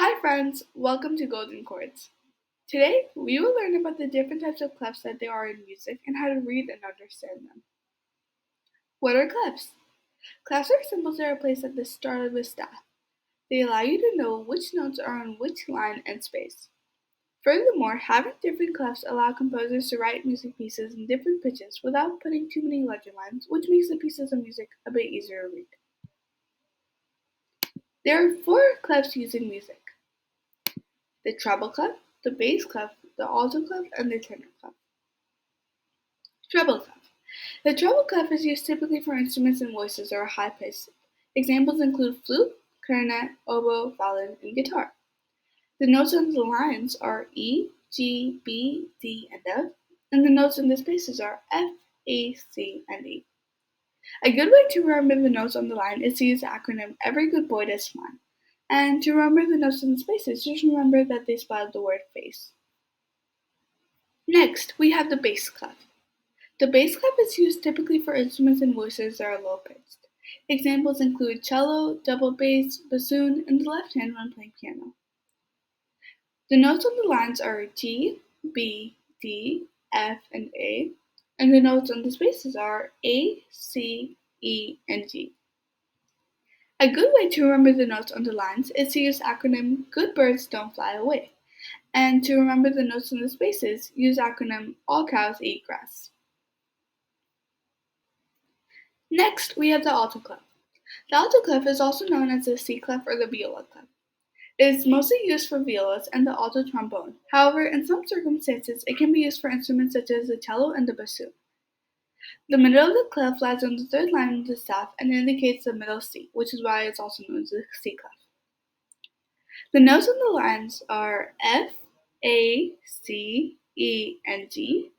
Hi friends, welcome to Golden Chords. Today we will learn about the different types of clefs that there are in music and how to read and understand them. What are clefs? Clefs are symbols that are placed at the start of the staff. They allow you to know which notes are on which line and space. Furthermore, having different clefs allow composers to write music pieces in different pitches without putting too many legend lines, which makes the pieces of music a bit easier to read. There are four clefs used in music: the treble clef, the bass clef, the alto clef, and the tenor clef. Treble clef. The treble clef is used typically for instruments and voices that are high pitched. Examples include flute, clarinet, oboe, violin, and guitar. The notes on the lines are E, G, B, D, and F, and the notes in the spaces are F, A, C, and E. A good way to remember the notes on the line is to use the acronym Every Good Boy Does Fine. And to remember the notes in the spaces, just remember that they spell the word face. Next, we have the bass clef. The bass clef is used typically for instruments and voices that are low-pitched. Examples include cello, double bass, bassoon, and the left hand when playing piano. The notes on the lines are G, B, D, F, and A, and the notes on the spaces are A, C, E, and G. A good way to remember the notes on the lines is to use acronym Good Birds Don't Fly Away, and to remember the notes on the spaces, use acronym All Cows Eat Grass. Next, we have the alto clef. The alto clef is also known as the C clef or the viola clef. It is mostly used for violas and the alto trombone. However, in some circumstances, it can be used for instruments such as the cello and the bassoon. The middle of the clef lies on the third line of the staff and indicates the middle C, which is why it's also known as the C clef. The notes on the lines are F, A, C, E, and G,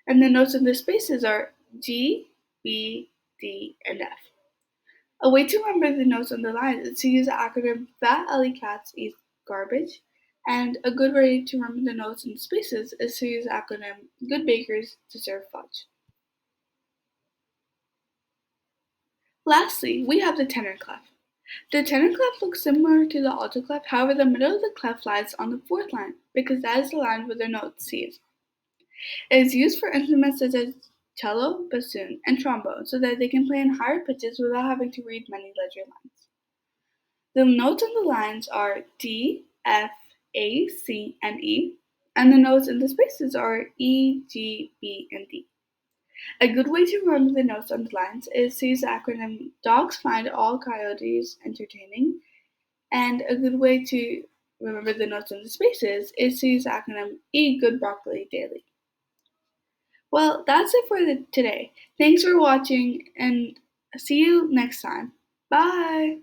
and the notes in the spaces are G, B, D, and F. A way to remember the notes on the lines is to use the acronym Fat Alley Cats Eat Garbage, and a good way to remember the notes in the spaces is to use the acronym Good Bakers Deserve Fudge. Lastly, we have the tenor clef. The tenor clef looks similar to the alto clef, however the middle of the clef lies on the fourth line, because that is the line where the note C is. It is used for instruments such as cello, bassoon, and trombone so that they can play in higher pitches without having to read many ledger lines. The notes on the lines are D, F, A, C, and E, and the notes in the spaces are E, G, B, and D. A good way to remember the notes on the lines is to use the acronym Dogs Find All Coyotes Entertaining, and a good way to remember the notes on the spaces is to use the acronym Eat Good Broccoli Daily. Well, that's it for today. Thanks for watching, and see you next time. Bye!